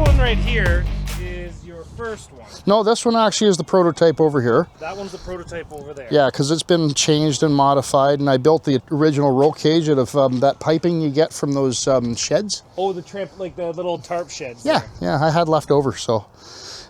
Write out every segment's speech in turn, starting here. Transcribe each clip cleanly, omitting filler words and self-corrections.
one right here is your first one. No, this one actually is the prototype over here. That one's the prototype over there. Yeah, because it's been changed and modified, and I built the original roll cage out of that piping you get from those sheds. Oh, the tramp, like the little tarp sheds. Yeah, there. yeah, I had left over, so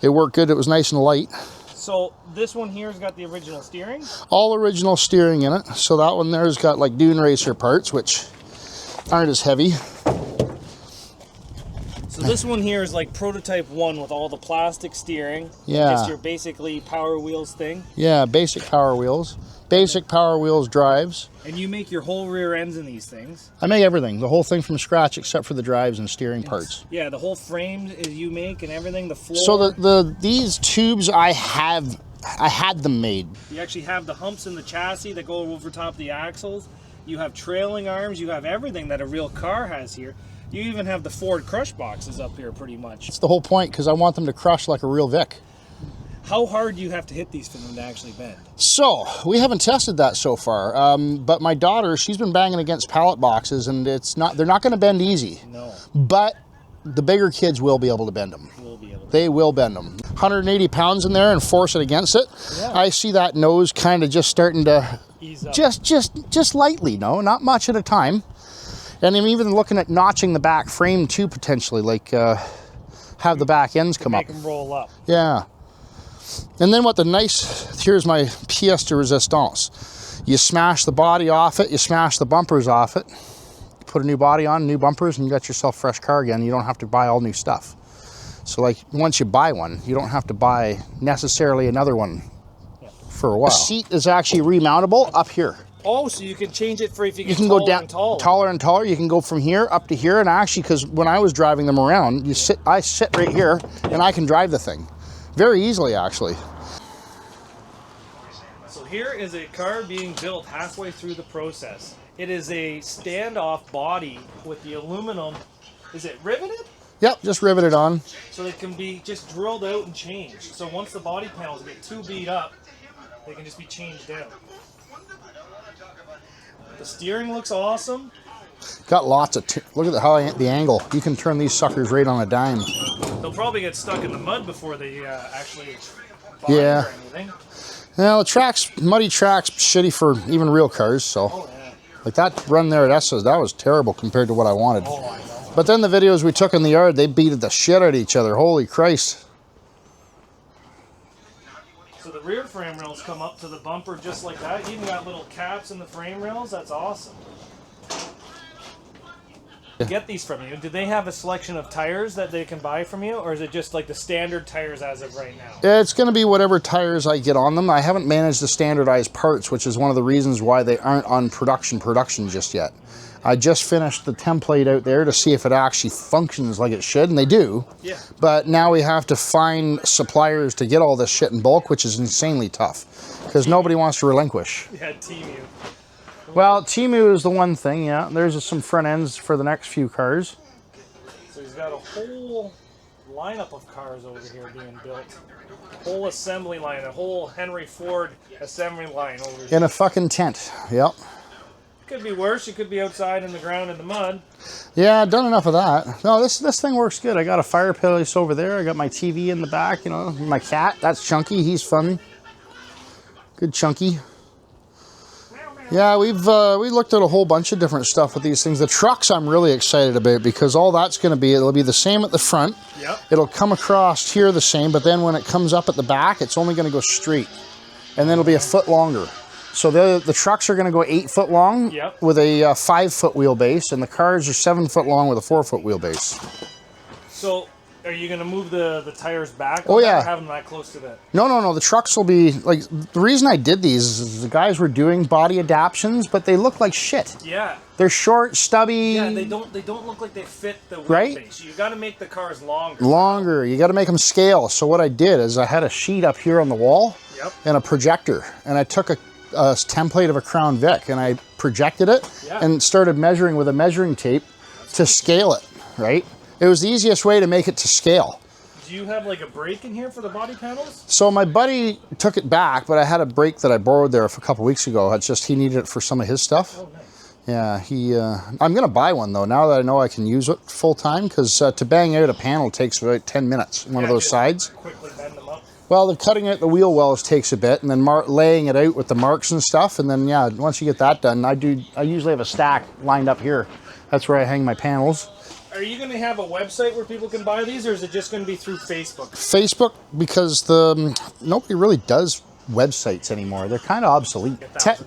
it worked good. It was nice and light. So this one here's got the original steering? All original steering in it. So that one there's got like dune racer parts, which aren't as heavy. So this one here is like prototype 1 with all the plastic steering. Yeah. Just your basically power wheels thing. Yeah, basic power wheels. Basic power wheels drives. And you make your whole rear ends in these things. I make everything, the whole thing from scratch except for the drives and steering parts. Yeah, the whole frame is you make and everything, the floor. So these tubes I had them made. You actually have the humps in the chassis that go over top of the axles. You have trailing arms, you have everything that a real car has here. You even have the Ford crush boxes up here pretty much. That's the whole point, because I want them to crush like a real Vic. How hard do you have to hit these for them to actually bend? So, we haven't tested that so far, but my daughter, she's been banging against pallet boxes, and they're not going to bend easy. No. But the bigger kids will be able to bend them. They will bend them. 180 pounds in there and force it against it. Yeah. I see that nose kind of just starting to ease up. Just lightly, no, not much at a time. And I'm even looking at notching the back frame too, potentially, like have the back ends come up. Make them roll up. Yeah. And then here's my pièce de résistance. You smash the body off it, you smash the bumpers off it, put a new body on, new bumpers, and you got yourself a fresh car again. You don't have to buy all new stuff. So like once you buy one, you don't have to buy necessarily another one for a while. The seat is actually remountable up here. Oh, so you can change it for if you can go down taller and taller. You can go from here up to here, and actually, because when I was driving them around, I sit right here, and I can drive the thing very easily, actually. So here is a car being built halfway through the process. It is a standoff body with the aluminum. Is it riveted? Yep, just riveted on. So they can be just drilled out and changed. So once the body panels get too beat up, they can just be changed down. The steering looks awesome. Got lots of, look at the angle. You can turn these suckers right on a dime. They'll probably get stuck in the mud before they actually bind or anything. Now the muddy track's shitty for even real cars, so. Oh, yeah. Like that run there at Estes, that was terrible compared to what I wanted. Oh, I know. But then the videos we took in the yard, they beat the shit out of each other. Holy Christ. So the rear frame rails come up to the bumper just like that. You even got little caps in the frame rails. That's awesome. Get these from you. Do they have a selection of tires that they can buy from you, or is it just like the standard tires as of right now? It's going to be whatever tires I get on them. I haven't managed to standardize parts, which is one of the reasons why they aren't on production just yet. I just finished the template out there to see if it actually functions like it should, and they do. Yeah. But now we have to find suppliers to get all this shit in bulk, which is insanely tough, because nobody wants to relinquish. Yeah, Temu. Well, Temu is the one thing, yeah. There's some front ends for the next few cars. So he's got a whole lineup of cars over here being built. A whole assembly line, a whole Henry Ford assembly line over here. In a fucking tent, yep. Could be worse. You could be outside in the ground in the mud. Yeah, I've done enough of that. No, this thing works good. I got a fireplace over there. I got my TV in the back, you know. My cat, that's Chunky. He's fun. Good Chunky. Yeah, we looked at a whole bunch of different stuff with these things. The trucks I'm really excited about, because all that's going to be, it'll be the same at the front. Yep. It'll come across here the same, but then when it comes up at the back, it's only going to go straight. And then it'll be a foot longer. So the trucks are going to go 8 foot long with a 5 foot wheelbase, and the cars are 7 foot long with a 4 foot wheelbase. So are you going to move the tires back? Oh, yeah. Or have them that close to that? No. The trucks will be, like, the reason I did these is the guys were doing body adaptions, but they look like shit. Yeah. They're short, stubby. Yeah, they don't look like they fit the wheelbase. You got to make the cars longer. Longer. You got to make them scale. So what I did is I had a sheet up here on the wall and a projector, and I took a template of a Crown Vic, and I projected it and started measuring with a measuring tape to scale it, right? It was the easiest way to make it to scale. Do you have like a brake in here for the body panels? So my buddy took it back, but I had a brake that I borrowed there a couple weeks ago. It's just he needed it for some of his stuff. Oh, nice. Yeah, I'm going to buy one, though, now that I know I can use it full time, because to bang out a panel takes about 10 minutes, one of those sides. Quickly bend them up. Well, the cutting out the wheel wells takes a bit, and then laying it out with the marks and stuff, and then, yeah, once you get that done, I usually have a stack lined up here. That's where I hang my panels. Are you going to have a website where people can buy these, or is it just going to be through Facebook? Facebook, because nobody really does websites anymore. They're kind of obsolete.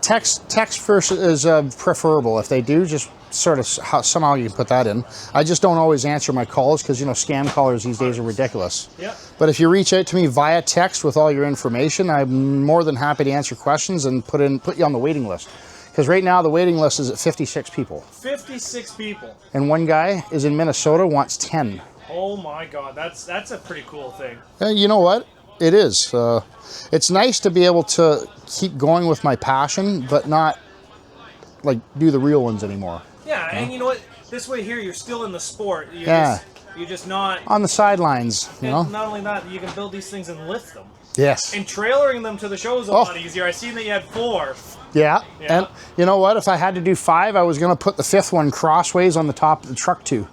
Text first is preferable. If they do, just sort of somehow you can put that in. I just don't always answer my calls because, you know, scam callers these days are ridiculous. Yeah. But if you reach out to me via text with all your information, I'm more than happy to answer questions and put you on the waiting list. Because right now the waiting list is at 56 people. 56 people. And one guy is in Minnesota, wants 10. Oh my God, that's a pretty cool thing. You know what? It is. It's nice to be able to keep going with my passion, but not like do the real ones anymore. Yeah, and you know what? This way here, you're still in the sport. You're just not on the sidelines. You know. Not only that, you can build these things and lift them. Yes. And trailering them to the show is a lot easier. I seen that you had 4. Yeah. And you know what? If I had to do 5, I was going to put the 5th one crossways on the top of the truck too,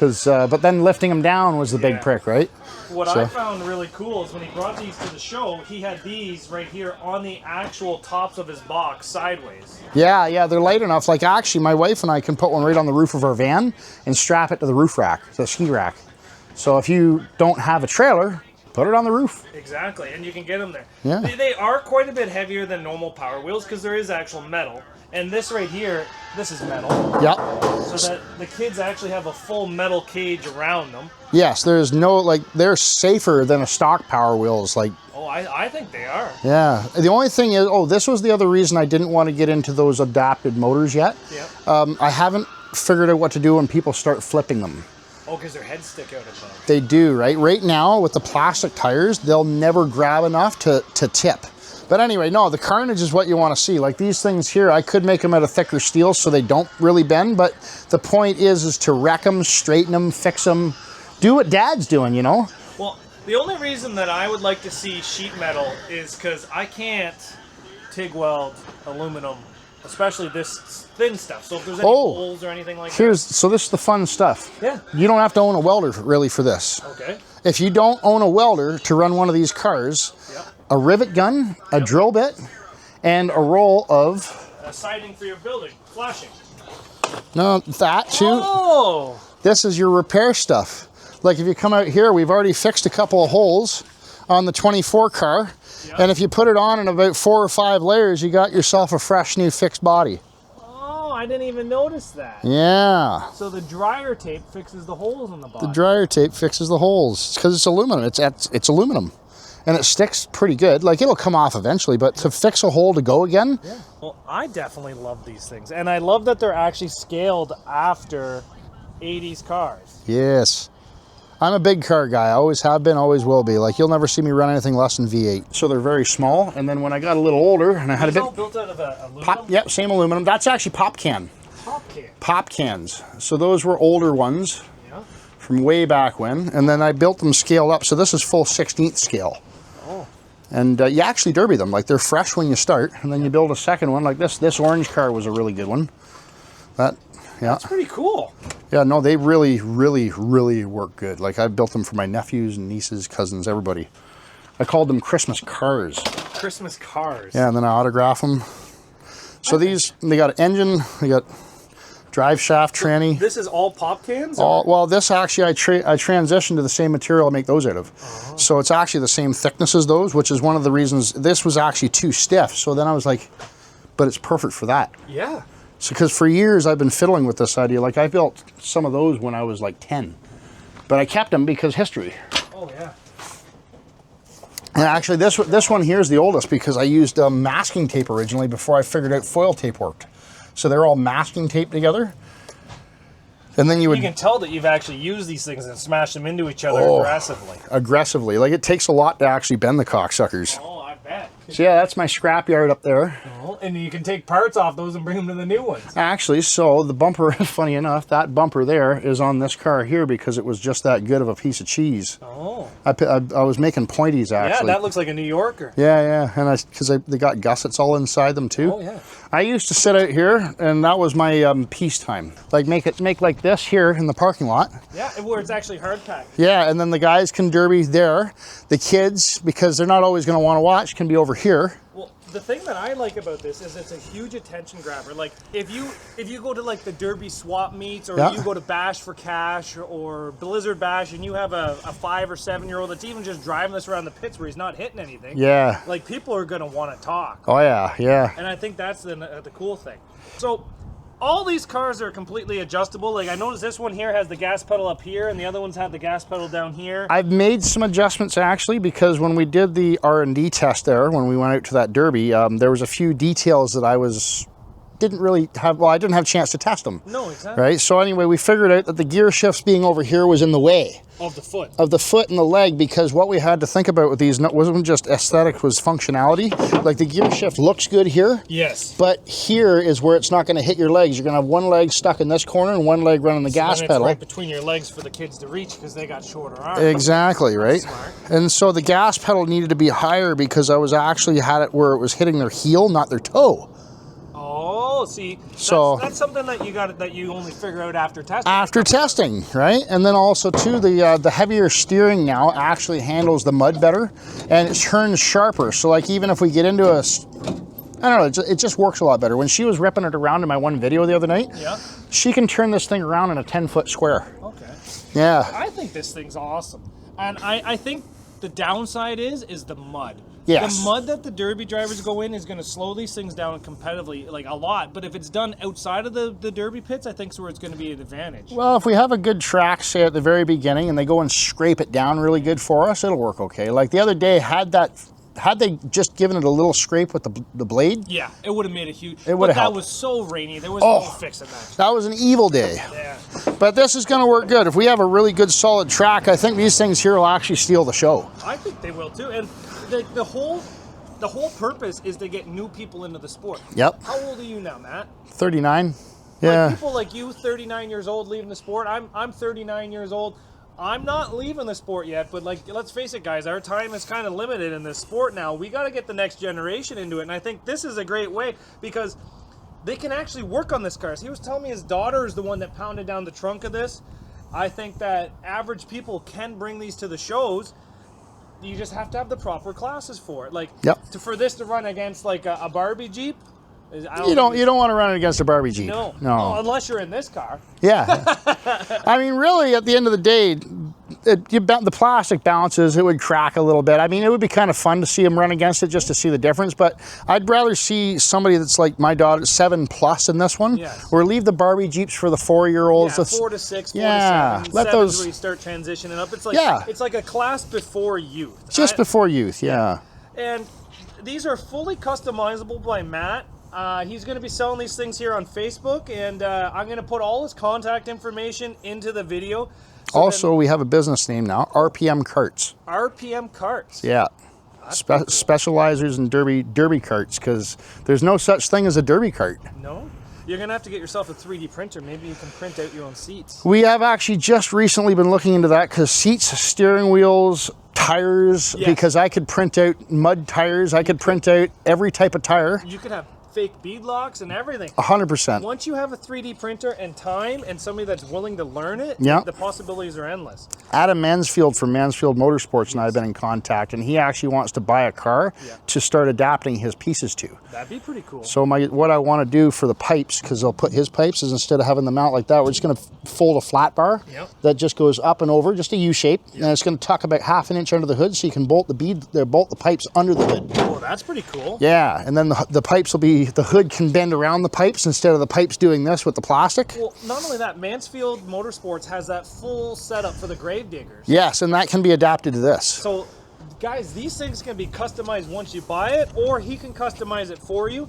but then lifting them down was the big prick, right? What I found really cool is when he brought these to the show, he had these right here on the actual tops of his box sideways. Yeah, they're light enough. Like actually, my wife and I can put one right on the roof of our van and strap it to the roof rack, the ski rack. So if you don't have a trailer, put it on the roof. Exactly, and you can get them there. Yeah. They are quite a bit heavier than normal Power Wheels because there is actual metal. And this right here, this is metal. Yeah. So that the kids actually have a full metal cage around them. Yes, there's no, they're safer than a stock Power Wheels. Oh, I think they are. Yeah. The only thing is, this was the other reason I didn't want to get into those adapted motors yet. Yeah. I haven't figured out what to do when people start flipping them. Oh, because their heads stick out above. They do, right? Right now, with the plastic tires, they'll never grab enough to tip. But anyway, no, the carnage is what you want to see. Like these things here, I could make them out of thicker steel so they don't really bend, but the point is to wreck them, straighten them, fix them, do what Dad's doing, you know? Well, the only reason that I would like to see sheet metal is because I can't TIG weld aluminum, especially this thin stuff. So if there's any holes or anything like that. So this is the fun stuff. Yeah. You don't have to own a welder really for this. Okay. If you don't own a welder to run one of these cars, a rivet gun, a drill bit, and a roll of... a siding for your building, flashing. No, that too. Oh! This is your repair stuff. Like if you come out here, we've already fixed a couple of holes on the 24 car. And if you put it on in about 4 or 5 layers, you got yourself a fresh new fixed body. Oh, I didn't even notice that. Yeah. So the dryer tape fixes the holes in the body. The dryer tape fixes the holes because it's aluminum. It's aluminum. And it sticks pretty good. Like it'll come off eventually, but to fix a hole to go again. Yeah. Well, I definitely love these things. And I love that they're actually scaled after 80s cars. Yes. I'm a big car guy. I always have been, always will be. Like you'll never see me run anything less than V8. So they're very small. And then when I got a little older and I had a bit... all built out of aluminum? Yep, same aluminum. That's actually pop can. Pop can. Pop cans. So those were older ones from way back when. And then I built them scaled up. So this is full 16th scale. And you actually derby them. Like they're fresh when you start, and then you build a second one like this. This orange car was a really good one. That's pretty cool. Yeah, no, they really, really, really work good. Like I built them for my nephews and nieces, cousins, everybody. I called them Christmas cars. Christmas cars. Yeah, and then I autograph them. So these, they got an engine, they got drive shaft tranny. This is all pop cans? Well, this actually, I transitioned to the same material I make those out of. Oh. So it's actually the same thickness as those, which is one of the reasons this was actually too stiff. So then I was like, but it's perfect for that. Yeah. So because for years I've been fiddling with this idea. Like I built some of those when I was like 10, but I kept them because history. Oh yeah. And actually this one here is the oldest because I used masking tape originally before I figured out foil tape worked. So they're all masking tape together. And then you can tell that you've actually used these things and smashed them into each other aggressively. Aggressively. Like it takes a lot to actually bend the cocksuckers. Oh, I bet. So yeah, that's my scrapyard up there. Oh, and you can take parts off those and bring them to the new ones. Actually, so the bumper, funny enough, that bumper there is on this car here because it was just that good of a piece of cheese. Oh. I was making pointies, actually. Yeah, that looks like a New Yorker. Yeah, and because they got gussets all inside them too. Oh, yeah. I used to sit out here, and that was my peacetime. Like make like this here in the parking lot. Yeah, where it's actually hard packed. Yeah, and then the guys can derby there. The kids, because they're not always going to want to watch, can be over here. Well, the thing that I like about this is it's a huge attention grabber. Like if you go to like the Derby swap meets, or you go to Bash for Cash or Blizzard Bash, and you have a 5 or 7 year old that's even just driving this around the pits where he's not hitting anything. Yeah. Like people are gonna want to talk. Oh yeah. And I think that's the cool thing. So all these cars are completely adjustable. Like I noticed this one here has the gas pedal up here, and the other ones have the gas pedal down here. I've made some adjustments actually, because when we did the R&D test there, when we went out to that Derby, there was a few details that I didn't have a chance to test them. No, exactly. Right? So anyway, we figured out that the gear shifts being over here was in the way. Of the foot. Of the foot and the leg, because what we had to think about with these wasn't just aesthetic, was functionality. Like the gear shift looks good here. Yes. But here is where it's not going to hit your legs. You're going to have one leg stuck in this corner and one leg running the gas pedal. Right between your legs for the kids to reach because they got shorter arms. Exactly, right? Smart. And so the gas pedal needed to be higher because I was actually had it where it was hitting their heel, not their toe. Oh, see, that's something that you only figure out after testing. After testing, right? And then also too, the heavier steering now actually handles the mud better, and it turns sharper. So like even if we get into I don't know, it just works a lot better. When she was ripping it around in my one video the other night, she can turn this thing around in a 10-foot square. Okay. Yeah. I think this thing's awesome, and I think the downside is the mud. Yes. The mud that the Derby drivers go in is going to slow these things down competitively, like a lot. But if it's done outside of the Derby pits, I think is where it's going to be an advantage. Well, if we have a good track, say at the very beginning, and they go and scrape it down really good for us, it'll work okay. Like the other day, had they just given it a little scrape with the blade? Yeah, it would have made a huge... It would have helped. That was so rainy. There was no fixing that. That was an evil day. Yeah. But this is going to work good. If we have a really good solid track, I think these things here will actually steal the show. I think they will too. And the whole purpose is to get new people into the sport. Yep. How old are you now, Matt? 39. Yeah. Like people like you, 39 years old, leaving the sport. I'm 39 years old. I'm not leaving the sport yet, but like, let's face it, guys, our time is kind of limited in this sport now. We got to get the next generation into it, and I think this is a great way because they can actually work on this car. So he was telling me his daughter is the one that pounded down the trunk of this. I think that average people can bring these to the shows. You just have to have the proper classes for it. Like, for this to run against like a Barbie Jeep, you don't want to run it against a Barbie Jeep. No. Well, unless you're in this car. Yeah. I mean, really, at the end of the day, the plastic bounces, it would crack a little bit. I mean, it would be kind of fun to see them run against it just to see the difference, but I'd rather see somebody that's like my daughter, 7+ in this one, or leave the Barbie Jeeps for the 4-year-olds. Yeah, 4 to 6, 4 to 7. Let those where you start transitioning up. It's like it's like a class before youth. Just before youth, yeah. And these are fully customizable by Matt. He's going to be selling these things here on Facebook, and I'm going to put all his contact information into the video. So also, we have a business name now, RPM Karts. RPM Karts. Yeah. Cool. Specializers in derby karts, because there's no such thing as a derby cart. No? You're going to have to get yourself a 3D printer. Maybe you can print out your own seats. We have actually just recently been looking into that, because seats, steering wheels, tires, because I could print out mud tires. I could print out every type of tire. You could have fake beadlocks and everything. 100%. Once you have a 3D printer and time and somebody that's willing to learn it, the possibilities are endless. Adam Mansfield from Mansfield Motorsports and I have been in contact, and he actually wants to buy a car to start adapting his pieces to. That'd be pretty cool. So what I want to do for the pipes, because they'll put his pipes, is instead of having them out like that, we're just going to fold a flat bar that just goes up and over, just a U shape, and it's going to tuck about ½ an inch under the hood, so you can bolt the pipes under the hood. Oh, that's pretty cool. Yeah, and then the pipes will be, the hood can bend around the pipes instead of the pipes doing this with the plastic. Well, not only that, Mansfield Motorsports has that full setup for the grave diggers. Yes, and that can be adapted to this. So, guys, these things can be customized once you buy it, or he can customize it for you.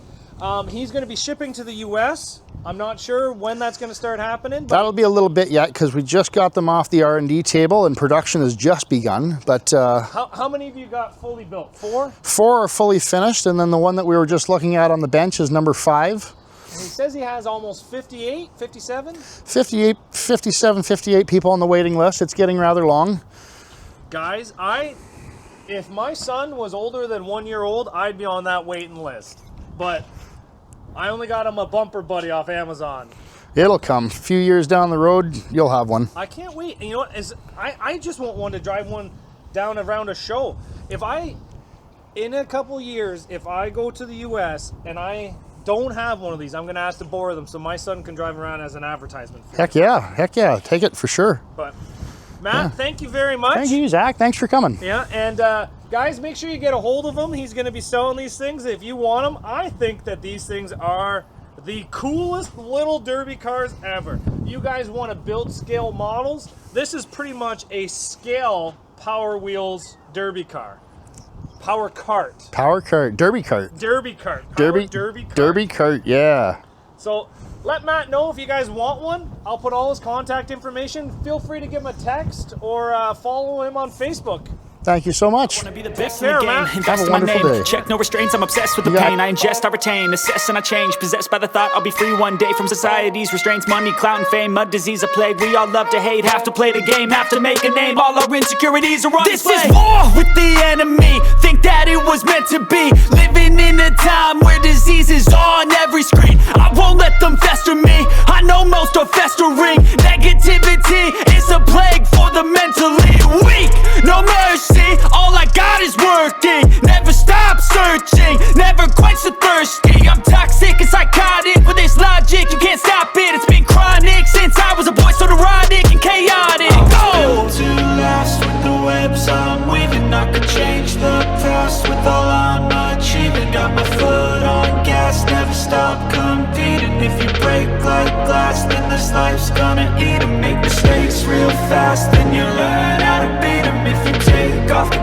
He's going to be shipping to the U.S. I'm not sure when that's going to start happening. But That'll be a little bit yet because we just got them off the R&D table and production has just begun. But how many of you got fully built? 4? 4 are fully finished, and then the one that we were just looking at on the bench is number 5. And he says he has almost 58, 57? 58, 57, 58 people on the waiting list. It's getting rather long. Guys, if my son was older than 1 year old, I'd be on that waiting list. But I only got him a bumper buddy off Amazon. It'll come. A few years down the road, you'll have one. I can't wait. And you know what? I just want one to drive one down around a show. In a couple years, if I go to the U.S. and I don't have one of these, I'm going to ask to borrow them so my son can drive around as an advertisement. Heck yeah. Take it for sure. But Matt, thank you very much. Thank you, Zach. Thanks for coming. Yeah, and guys, make sure you get a hold of him. He's going to be selling these things if you want them. I think that these things are the coolest little derby cars ever. You guys want to build scale models? This is pretty much a scale Power Wheels derby car. Power cart. Power cart. Derby cart. Derby cart. Derby cart. Derby cart, yeah. So let Matt know if you guys want one. I'll put all his contact information. Feel free to give him a text or follow him on Facebook. Thank you so much. Wanna be the best Take care, in the game. man. Invest Have a in my wonderful name. day. Check no restraints. I'm obsessed with the pain. I ingest, I retain, assess and I change. Possessed by the thought I'll be free one day from society's restraints. Money, clout, and fame, mud, disease, a plague. We all love to hate, have to play the game, have to make a name. All our insecurities are on display. This is war with the enemy. Think that it was meant to be. Living in a time where disease is on every screen. I won't let them fester me. I know most are festering. Negativity is a plague for the mentally weak. No mercy. All I got is working. Never stop searching. Never quite so thirsty. I'm toxic and psychotic with this logic. You can't stop it. It's been chronic since I was a boy, so neurotic and chaotic. Built to last with the webs I'm weaving. I could change the past with all I'm achieving. Got my foot on gas, never stop competing. If you break like glass, then this life's gonna eat 'em. Make mistakes real fast, then you learn how to beat 'em. If you take off the